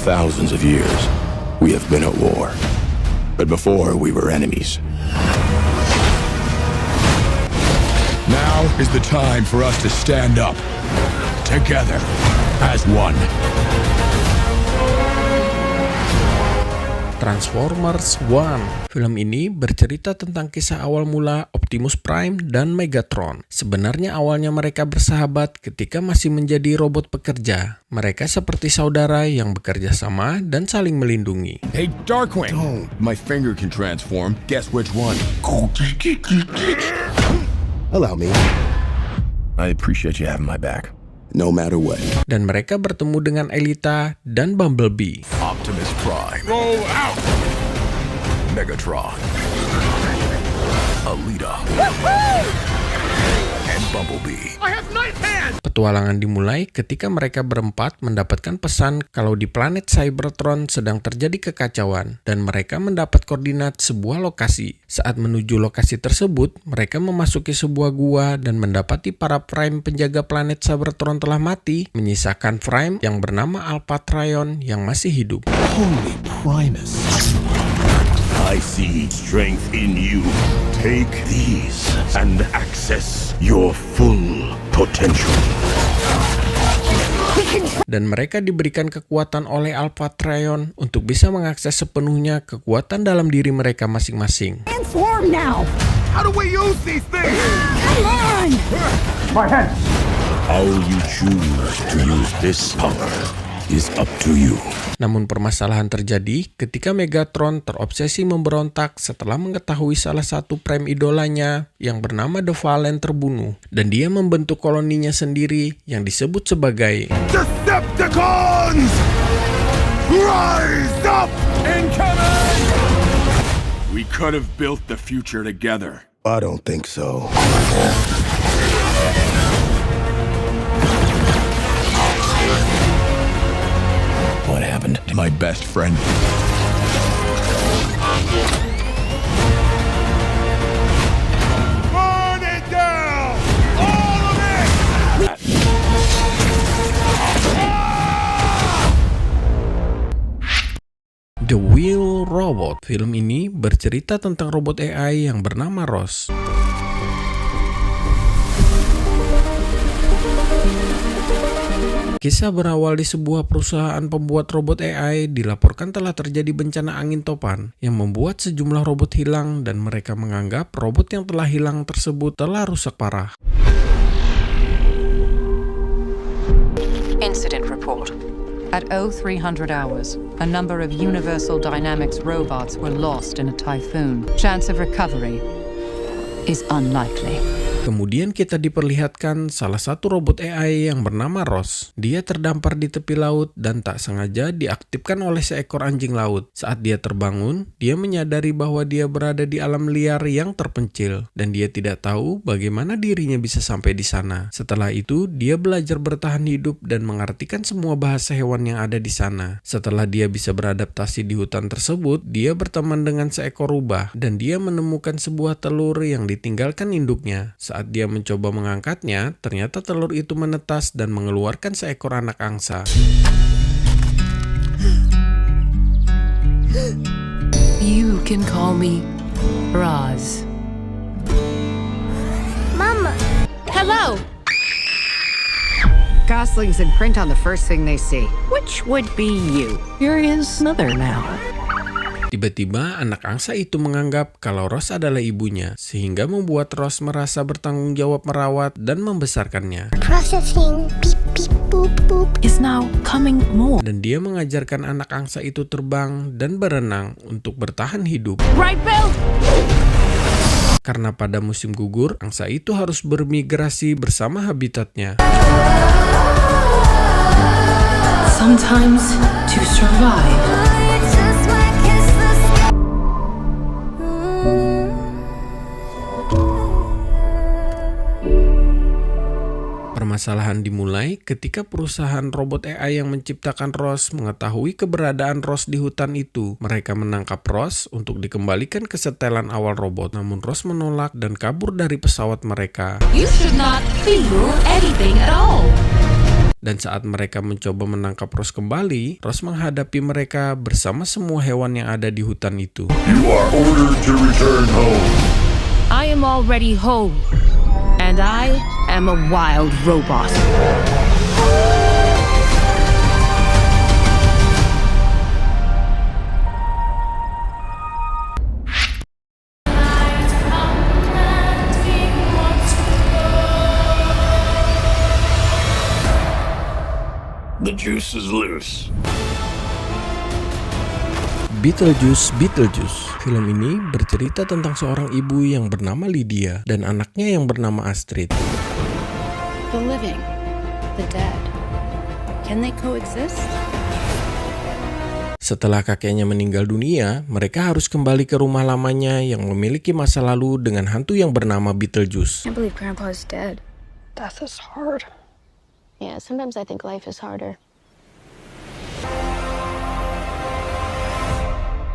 thousands of years, we have been at war. But before, we were enemies. Now is the time for us to stand up, together, as one. Transformers One. Film ini bercerita tentang kisah awal mula Optimus Prime dan Megatron. Sebenarnya awalnya mereka bersahabat ketika masih menjadi robot pekerja. Mereka seperti saudara yang bekerja sama dan saling melindungi. Hey, Darkwing! Don't. My finger can transform. Guess which one? Allow me. I appreciate you having my back. No matter what. Dan mereka bertemu dengan Elita dan Bumblebee. Optimus Prime. Roll out! Megatron. Elita. And Bumblebee. I have knife hands! Petualangan dimulai ketika mereka berempat mendapatkan pesan kalau di planet Cybertron sedang terjadi kekacauan dan mereka mendapat koordinat sebuah lokasi. Saat menuju lokasi tersebut, mereka memasuki sebuah gua dan mendapati para Prime penjaga planet Cybertron telah mati, menyisakan Prime yang bernama Alpha Trion yang masih hidup. Holy Primus. I see strength in you. Take these and access your full potential. Dan mereka diberikan kekuatan oleh Alpha Trion untuk bisa mengakses sepenuhnya kekuatan dalam diri mereka masing-masing. Transform now! How do we use these things? Come on! My hand. How you choose to use this power is up to you. Namun permasalahan terjadi ketika Megatron terobsesi memberontak setelah mengetahui salah satu Prime idolanya yang bernama The Fallen terbunuh. Dan dia membentuk koloninya sendiri yang disebut sebagai Decepticons! Rise up! Incoming! We could have built the future together. I don't think so. What happened to my best friend? Burn it down! All of it! The Wheel Robot. Film ini bercerita tentang robot AI yang bernama Ross. Kisah berawal di sebuah perusahaan pembuat robot AI dilaporkan telah terjadi bencana angin topan yang membuat sejumlah robot hilang dan mereka menganggap robot yang telah hilang tersebut telah rusak parah. Incident report. At 0300 hours, a number of Universal Dynamics robots were lost in a typhoon. Chance of recovery is unlikely. Kemudian kita diperlihatkan salah satu robot AI yang bernama Ross. Dia terdampar di tepi laut dan tak sengaja diaktifkan oleh seekor anjing laut. Saat dia terbangun, dia menyadari bahwa dia berada di alam liar yang terpencil dan dia tidak tahu bagaimana dirinya bisa sampai di sana. Setelah itu, dia belajar bertahan hidup dan mengartikan semua bahasa hewan yang ada di sana. Setelah dia bisa beradaptasi di hutan tersebut, dia berteman dengan seekor rubah dan dia menemukan sebuah telur yang ditinggalkan induknya. Saat dia mencoba mengangkatnya, ternyata telur itu menetas dan mengeluarkan seekor anak angsa. You can call me Roz. Mama! Hello! Goslings imprint on the first thing they see. Which would be you? You're his mother now. Tiba-tiba anak angsa itu menganggap kalau Ross adalah ibunya, sehingga membuat Ross merasa bertanggung jawab merawat dan membesarkannya. Processing. Beep, beep, boop, boop. Is now coming more. Dan dia mengajarkan anak angsa itu terbang dan berenang untuk bertahan hidup. Right, Bill? Karena pada musim gugur, angsa itu harus bermigrasi bersama habitatnya. Sometimes to survive. Permasalahan dimulai ketika perusahaan robot AI yang menciptakan Ross mengetahui keberadaan Ross di hutan itu. Mereka menangkap Ross untuk dikembalikan ke setelan awal robot. Namun Ross menolak dan kabur dari pesawat mereka. You should not feel anything at all. Dan saat mereka mencoba menangkap Ross kembali, Ross menghadapi mereka bersama semua hewan yang ada di hutan itu. You are ordered to return home. I am already home, and I am a wild robot. The juice is loose. Beetlejuice. Film ini bercerita tentang seorang ibu yang bernama Lydia dan anaknya yang bernama Astrid. The living, the dead. Can they coexist? Setelah kakeknya meninggal dunia, mereka harus kembali ke rumah lamanya yang memiliki masa lalu dengan hantu yang bernama Beetlejuice. I can't believe Grandpa's dead. Death is hard. Yeah, sometimes I think life is harder.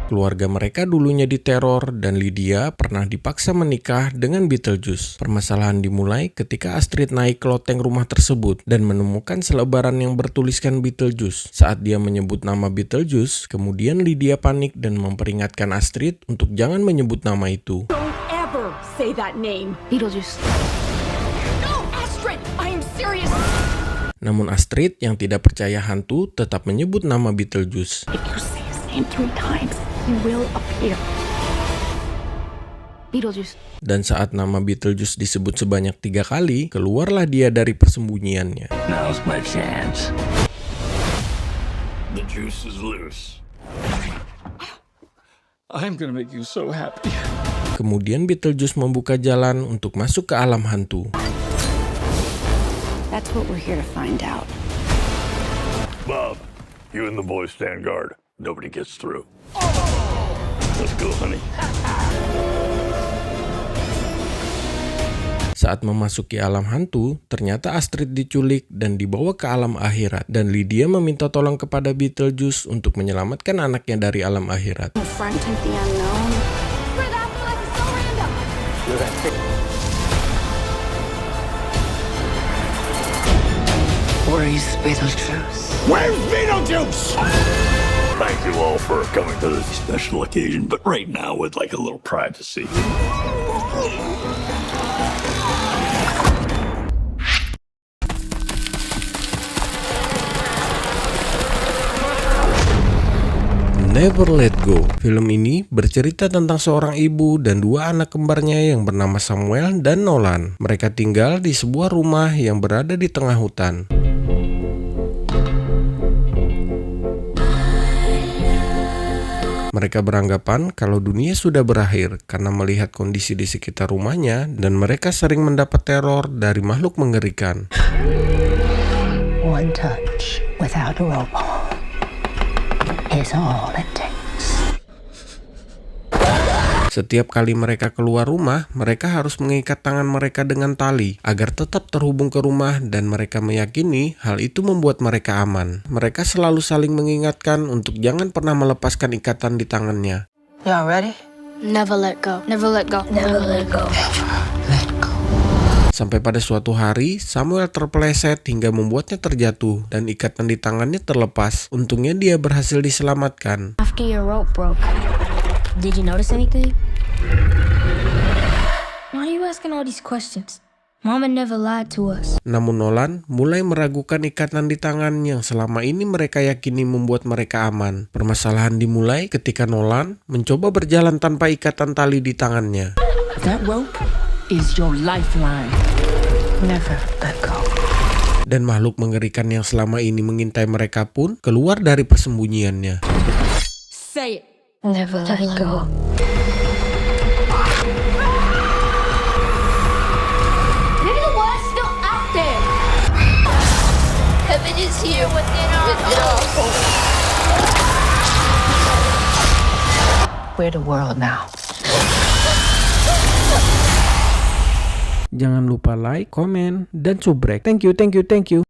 Keluarga mereka dulunya diteror dan Lydia pernah dipaksa menikah dengan Beetlejuice. Permasalahan dimulai ketika Astrid naik ke loteng rumah tersebut dan menemukan selebaran yang bertuliskan Beetlejuice. Saat dia menyebut nama Beetlejuice, kemudian Lydia panik dan memperingatkan Astrid untuk jangan menyebut nama itu. Don't ever say that name. Beetlejuice. No, Astrid, I am serious. Namun Astrid yang tidak percaya hantu tetap menyebut nama Beetlejuice. If you say his name 3 times, he will appear. Beetlejuice. Dan saat nama Beetlejuice disebut sebanyak 3 kali, keluarlah dia dari persembunyiannya. Now's my chance. The juice is loose. I'm gonna make you so happy. Kemudian Beetlejuice membuka jalan untuk masuk ke alam hantu. That's what we're here to find out. Bob, you and the boys stand guard. Nobody gets through. Let's go, honey. Saat memasuki alam hantu, ternyata Astrid diculik dan dibawa ke alam akhirat. Dan Lydia meminta tolong kepada Beetlejuice untuk menyelamatkan anaknya dari alam akhirat. Confronting the unknown. Where is Beetlejuice? Where's Beetlejuice? Thank you all for coming to this special occasion, but right now we'd like a little privacy. Never Let Go. Film ini bercerita tentang seorang ibu dan 2 anak kembarnya yang bernama Samuel dan Nolan. Mereka tinggal di sebuah rumah yang berada di tengah hutan. Mereka beranggapan kalau dunia sudah berakhir karena melihat kondisi di sekitar rumahnya dan mereka sering mendapat teror dari makhluk mengerikan. One touch without a robot is all it takes. Setiap kali mereka keluar rumah, mereka harus mengikat tangan mereka dengan tali agar tetap terhubung ke rumah dan mereka meyakini hal itu membuat mereka aman. Mereka selalu saling mengingatkan untuk jangan pernah melepaskan ikatan di tangannya. Y'all ready? Never let go. Never let go. Never let go. Let go. Sampai pada suatu hari, Samuel terpeleset hingga membuatnya terjatuh dan ikatan di tangannya terlepas. Untungnya dia berhasil diselamatkan. After your rope broke, did you notice anything? Why are you asking all these questions? Mama never lied to us. Namun Nolan mulai meragukan ikatan di tangan yang selama ini mereka yakini membuat mereka aman. Permasalahan dimulai ketika Nolan mencoba berjalan tanpa ikatan tali di tangannya. That rope is your lifeline. Never let go. Dan makhluk mengerikan yang selama ini mengintai mereka pun keluar dari persembunyiannya. Say it. Never let go. Maybe the water's still out there. Heaven is here within our home. We're the world now. Jangan lupa like, komen, dan subrek. Thank you.